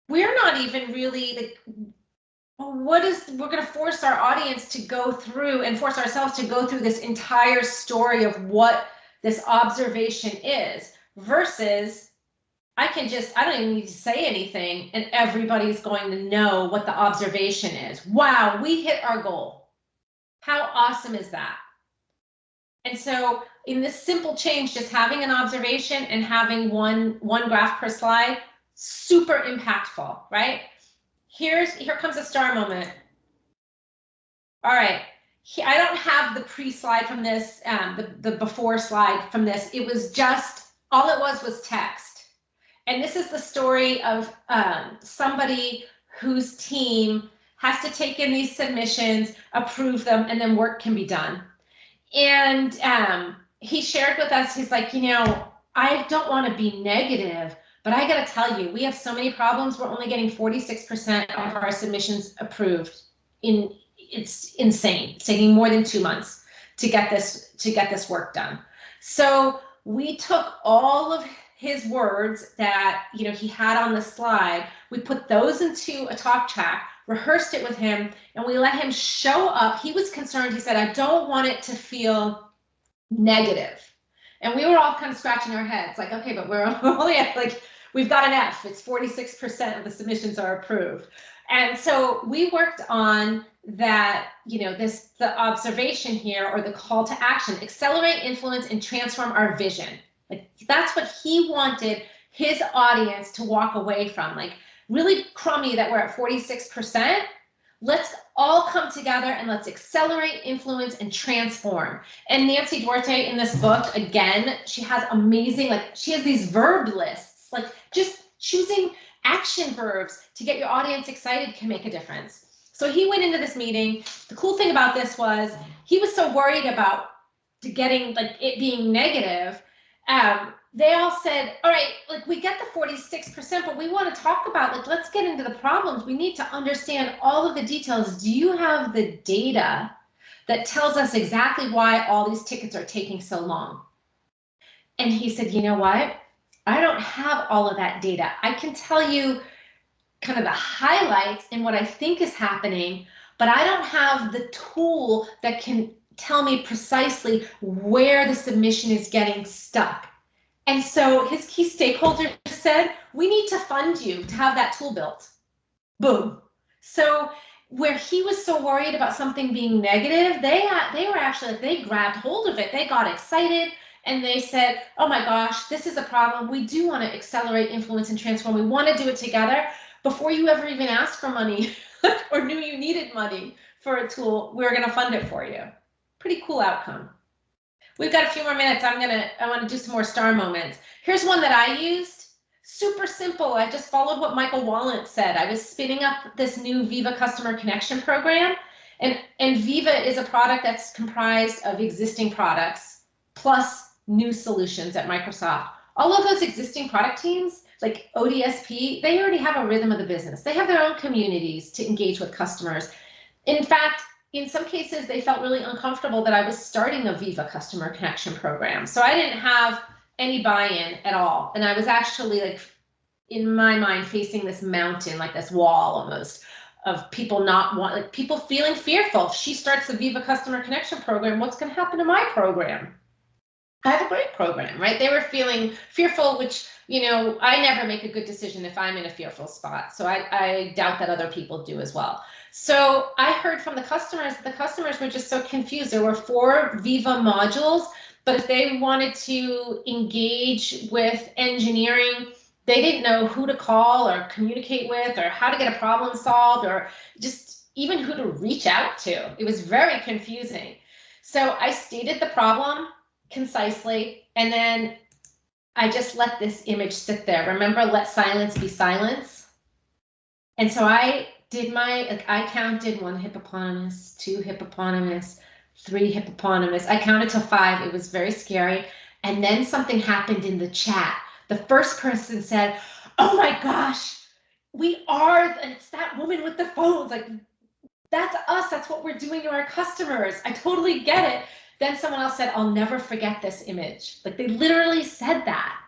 we're not even really we're going to force our audience to go through and force ourselves to go through this entire story of what this observation is. Versus, I don't even need to say anything and everybody's going to know what the observation is. Wow, we hit our goal. How awesome is that? And so in this simple change, just having an observation and having one graph per slide, super impactful, right? Here comes a star moment. All right. I don't have the pre-slide from this, the before slide from this. It was just, all it was text. And this is the story of somebody whose team has to take in these submissions, approve them, and then work can be done. And he shared with us, he's like, I don't want to be negative, but I got to tell you, we have so many problems. We're only getting 46% of our submissions approved. It's insane. It's taking more than 2 months to get this work done. So we took all of his words that he had on the slide, we put those into a talk track, rehearsed it with him, and we let him show up. He was concerned. He said, I don't want it to feel negative. And we were all kind of scratching our heads like, okay, but we're only at we've got an F. It's 46% of the submissions are approved. And so we worked on that, the observation here, or the call to action, accelerate, influence, and transform our vision. Like, that's what he wanted his audience to walk away from. Like, really crummy that we're at 46%. Let's all come together and let's accelerate, influence, and transform. And Nancy Duarte in this book, again, she has amazing, she has these verb lists, just choosing action verbs to get your audience excited can make a difference. So he went into this meeting. The cool thing about this was he was so worried about getting it being negative. They all said, all right, we get the 46%, but we want to talk about, let's get into the problems. We need to understand all of the details. Do you have the data that tells us exactly why all these tickets are taking so long? And he said, you know what? I don't have all of that data. I can tell you kind of the highlights and what I think is happening, but I don't have the tool that can tell me precisely where the submission is getting stuck. And so his key stakeholders said, we need to fund you to have that tool built. Boom. So where he was so worried about something being negative, they were actually, they grabbed hold of it. They got excited and they said, oh my gosh, this is a problem. We do want to accelerate, influence, and transform. We want to do it together. Before you ever even asked for money or knew you needed money for a tool, we're going to fund it for you. Pretty cool outcome. We've got a few more minutes. I want to do some more star moments. Here's one that I used. Super simple. I just followed what Michael Wallant said. I was spinning up this new Viva customer connection program. And Viva is a product that's comprised of existing products plus new solutions at Microsoft. All of those existing product teams, like ODSP, they already have a rhythm of the business. They have their own communities to engage with customers. In fact, in some cases, they felt really uncomfortable that I was starting a Viva customer connection program. So I didn't have any buy-in at all. And I was actually, like, in my mind, facing this mountain, like this wall almost, of people people feeling fearful. If she starts the Viva customer connection program, what's going to happen to my program? I have a great program, right? They were feeling fearful, which, you know, I never make a good decision if I'm in a fearful spot. So I doubt that other people do as well. So I heard from the customers were just so confused. There were 4 Viva modules, but if they wanted to engage with engineering, they didn't know who to call or communicate with or how to get a problem solved or just even who to reach out to. It was very confusing. So I stated the problem concisely, and then I just let this image sit there. Remember, let silence be silence. And so I did I counted 1 hippopotamus, 2 hippopotamus, 3 hippopotamus. I counted to 5. It was very scary. And then something happened in the chat. The first person said, oh my gosh, it's that woman with the phones. Like, that's us. That's what we're doing to our customers. I totally get it. Then someone else said, I'll never forget this image. Like, they literally said that.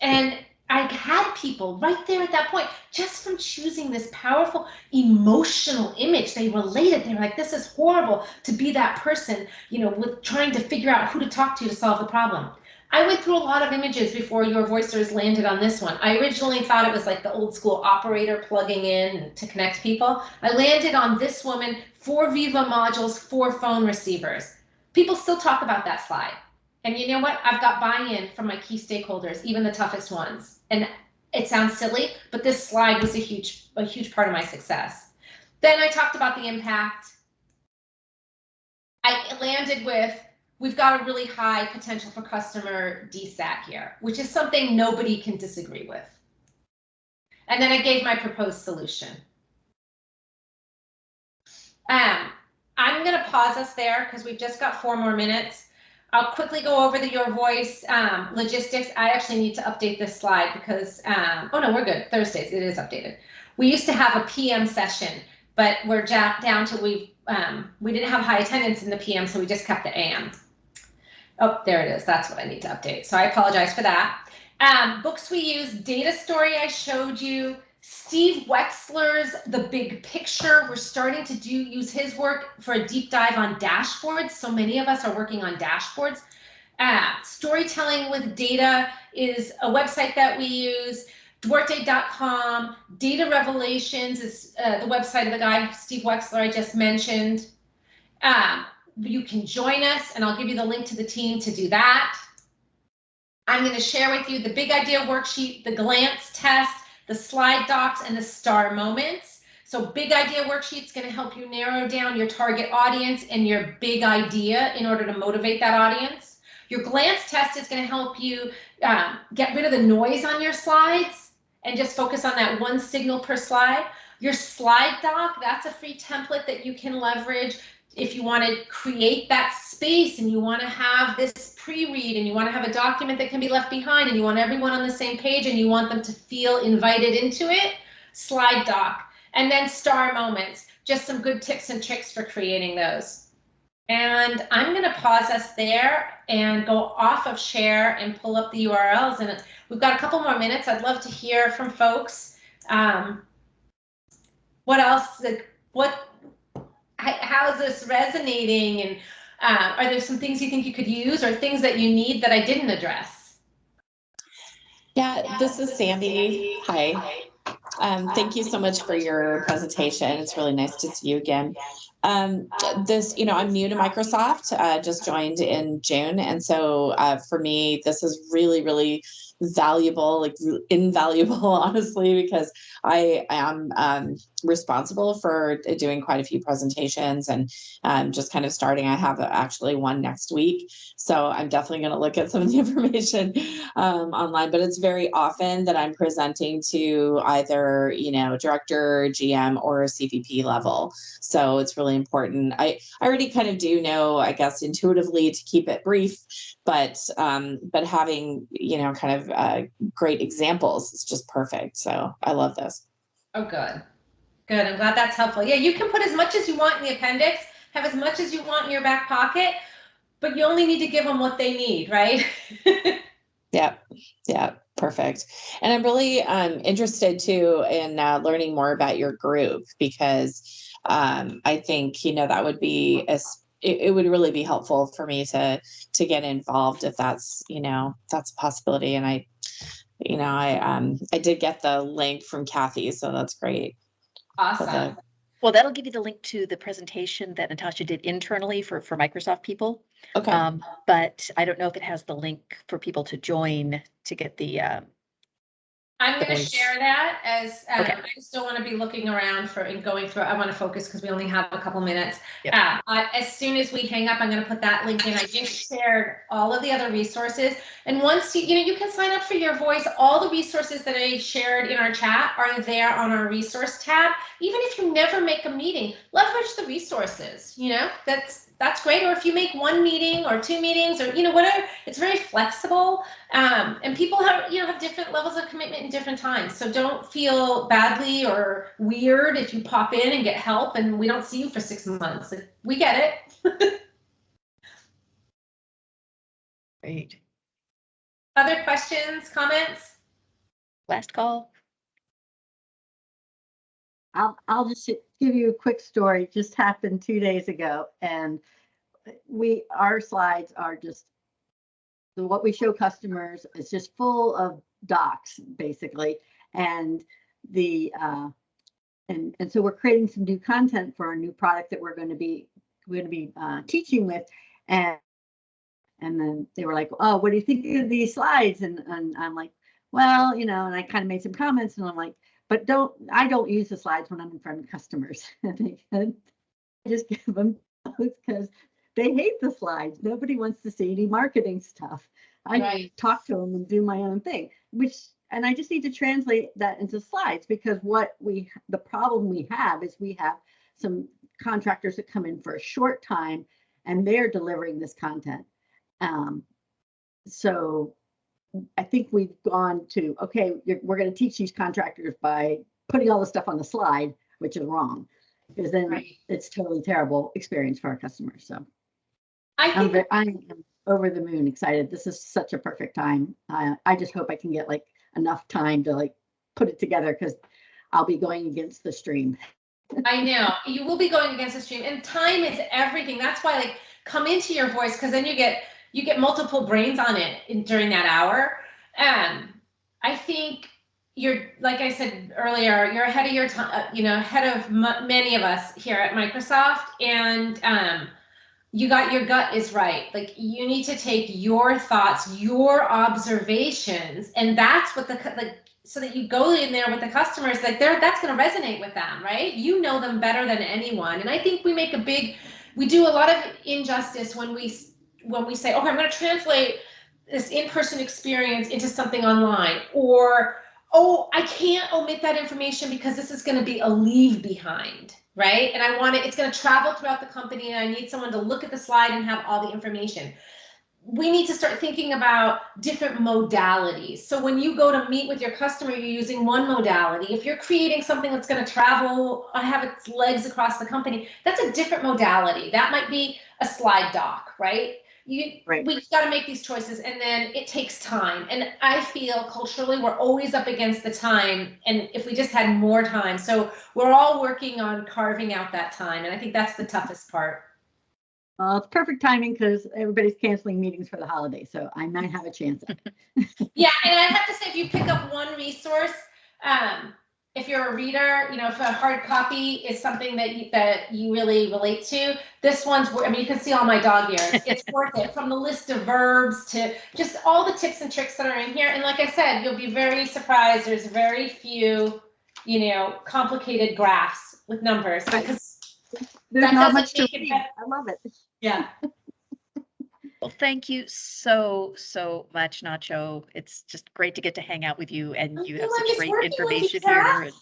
And I had people right there at that point, just from choosing this powerful emotional image, they related. They were like, this is horrible to be that person, you know, with trying to figure out who to talk to solve the problem. I went through a lot of images before your voicers landed on this one. I originally thought it was like the old school operator plugging in to connect people. I landed on this woman, 4 Viva modules, 4 phone receivers. People still talk about that slide. And you know what? I've got buy-in from my key stakeholders, even the toughest ones. And it sounds silly, but this slide was a huge part of my success. Then I talked about the impact. I landed with, we've got a really high potential for customer DSAT here, which is something nobody can disagree with. And then I gave my proposed solution. I'm going to pause us there because we've just got 4 more minutes. I'll quickly go over your voice logistics. I actually need to update this slide because, oh no, we're good. Thursdays, it is updated. We used to have a PM session, but we're down to we didn't have high attendance in the PM, so we just kept the AM. Oh, there it is. That's what I need to update. So I apologize for that. Books we use, Data Story I showed you. Steve Wexler's The Big Picture. We're starting to use his work for a deep dive on dashboards. So many of us are working on dashboards. Storytelling with Data is a website that we use. Duarte.com. Data Revelations is the website of the guy, Steve Wexler, I just mentioned. You can join us, and I'll give you the link to the team to do that. I'm going to share with you the Big Idea Worksheet, the glance test, the slide docs, and the star moments. So Big Idea Worksheet is going to help you narrow down your target audience and your big idea in order to motivate that audience. Your glance test is going to help you get rid of the noise on your slides and just focus on that one signal per slide. Your slide doc, that's a free template that you can leverage if you want to create that space and you want to have this pre-read and you want to have a document that can be left behind and you want everyone on the same page and you want them to feel invited into it, slide doc. And then star moments, just some good tips and tricks for creating those. And I'm going to pause us there and go off of share and pull up the URLs. And we've got a couple more minutes. I'd love to hear from folks. What else? Like, how is this resonating? And are there some things you think you could use or things that you need that I didn't address? Yeah, this is Sandy. Hi. Thank you so much for your presentation. It's really nice to see you again. I'm new to Microsoft, just joined in June. And so for me, this is really, really valuable, like invaluable, honestly, because I am responsible for doing quite a few presentations and just kind of starting. I have actually one next week. So I'm definitely going to look at some of the information online, but it's very often that I'm presenting to either, director, GM, or CVP level. So it's really important. I already kind of do know, I guess, intuitively to keep it brief, but having, kind of great examples is just perfect. So I love this. Oh, good. Good. I'm glad that's helpful. Yeah, you can put as much as you want in the appendix, have as much as you want in your back pocket, but you only need to give them what they need, right? Yeah, perfect. And I'm really interested too in learning more about your group, because I think, that would be it would really be helpful for me to get involved if that's, that's a possibility. And I did get the link from Kathy, so that's great. Awesome. Well, that'll give you the link to the presentation that Natasha did internally for Microsoft people. Okay. But I don't know if it has the link for people to join to get the. I'm going to share that as okay. I just don't want to be looking around and going through. I want to focus because we only have a couple minutes. Yep. As soon as we hang up, I'm going to put that link in. I just shared all of the other resources. And once you can sign up for Your Voice. All the resources that I shared in our chat are there on our resource tab. Even if you never make a meeting, leverage the resources. That's great. Or if you make one meeting or two meetings or whatever, it's very flexible. And people have different levels of commitment in different times. So don't feel badly or weird if you pop in and get help and we don't see you for 6 months. We get it. Great. Other questions, comments? Last call. I'll just give you a quick story. It just happened 2 days ago, and our slides are just what we show customers is just full of docs, basically, and and so we're creating some new content for our new product that we're going to be teaching with, and then they were like, "Oh, what do you think of these slides?" And I'm like, "Well, and I kind of made some comments, and I'm like, but I don't use the slides when I'm in front of customers. I just give them because they hate the slides. Nobody wants to see any marketing stuff. I talk to them and do my own thing, and I just need to translate that into slides, because the problem we have is we have some contractors that come in for a short time and they're delivering this content. So I think we've gone to, okay, we're going to teach these contractors by putting all the stuff on the slide, which is wrong, because then it's totally terrible experience for our customers. So I'm over the moon excited. This is such a perfect time. I just hope I can get enough time to put it together, because I'll be going against the stream. I know you will be going against the stream, and time is everything. That's why come into Your Voice, because then you get multiple brains on it during that hour. I think you're, like I said earlier, you're ahead of your time, ahead of many of us here at Microsoft, and your gut is right. You need to take your thoughts, your observations, and that's what so that you go in there with the customers, that's going to resonate with them, right? You know them better than anyone. And I think we do a lot of injustice when we say, okay, I'm going to translate this in-person experience into something online, or, oh, I can't omit that information because this is going to be a leave behind, right? And it's going to travel throughout the company, and I need someone to look at the slide and have all the information. we need to start thinking about different modalities. So when you go to meet with your customer, you're using one modality. If you're creating something that's going to travel, have its legs across the company, that's a different modality. That might be a slide doc, right? We've got to make these choices, and then it takes time. And I feel culturally we're always up against the time, and if we just had more time. So we're all working on carving out that time, and I think that's the toughest part. Well, it's perfect timing because everybody's canceling meetings for the holiday, so I might have a chance. Yeah, and I have to say, if you pick up one resource, if you're a reader, you know, if a hard copy is something that you really relate to, this one's, I mean, you can see all my dog ears. It's worth it, from the list of verbs to just all the tips and tricks that are in here. And like I said, you'll be very surprised. There's very few, you know, complicated graphs with numbers, because There's that not doesn't much to make it read. better. I love it. Yeah. Well, thank you so much, Nacho. It's just great to get to hang out with you, and you have such great information here. And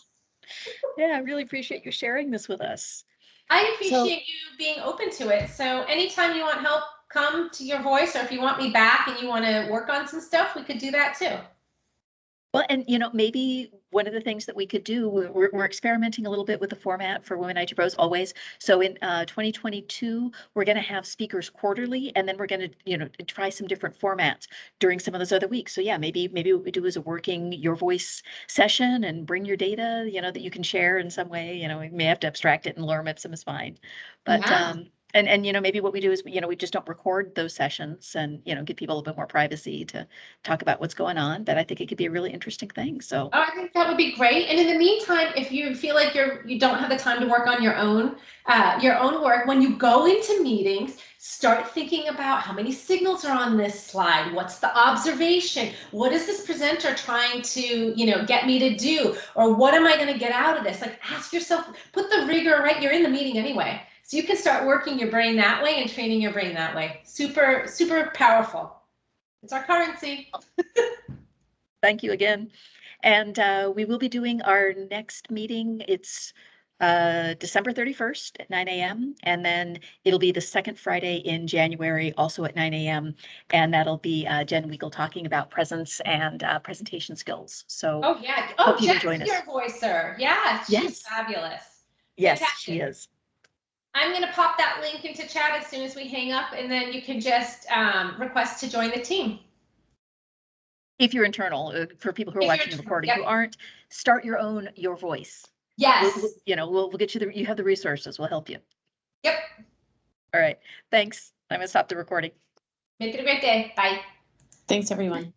yeah, I really appreciate you sharing this with us. I appreciate you being open to it. So anytime you want help, come to Your Voice, or if you want me back and you want to work on some stuff, we could do that too. Well, and you know, maybe one of the things that we could do, we're experimenting a little bit with the format for WomenITpros always. So in 2022, we're going to have speakers quarterly, and then we're going to, you know, try some different formats during some of those other weeks. So yeah, maybe what we do is a working Your Voice session, and bring your data, you know, that you can share in some way. You know, we may have to abstract it, and lorem ipsum is fine. But Yeah. And you know, maybe what we do is, you know, we just don't record those sessions, and, you know, give people a bit more privacy to talk about what's going on. But I think it could be a really interesting thing. So Oh, I think that would be great. And in the meantime, if you feel like you don't have the time to work on your own work, when you go into meetings, start thinking about how many signals are on this slide. What's the observation? What is this presenter trying to, you know, get me to do? Or what am I going to get out of this? Like, ask yourself, put the rigor, right? You're in the meeting anyway. So you can start working your brain that way and training your brain that way. Super, super powerful. It's our currency. thank you again. And we will be doing our next meeting. It's December 31st at 9 a.m. And then it'll be the second Friday in January, also at 9 a.m. And that'll be Jen Weigel talking about presence and presentation skills. So oh yeah, oh Jen's join us. Your Voicer. Yeah, she's Yes. fabulous. Yes, Fantastic. she is. I'm going to pop that link into chat as soon as we hang up, and then you can just request to join the team. If you're internal, for people who are watching the recording, yep. who aren't, start your own Your Voice. Yes. You know, we'll get you you have the resources. We'll help you. Yep. All right. Thanks. I'm going to stop the recording. Make it a great day. Bye. Thanks, everyone.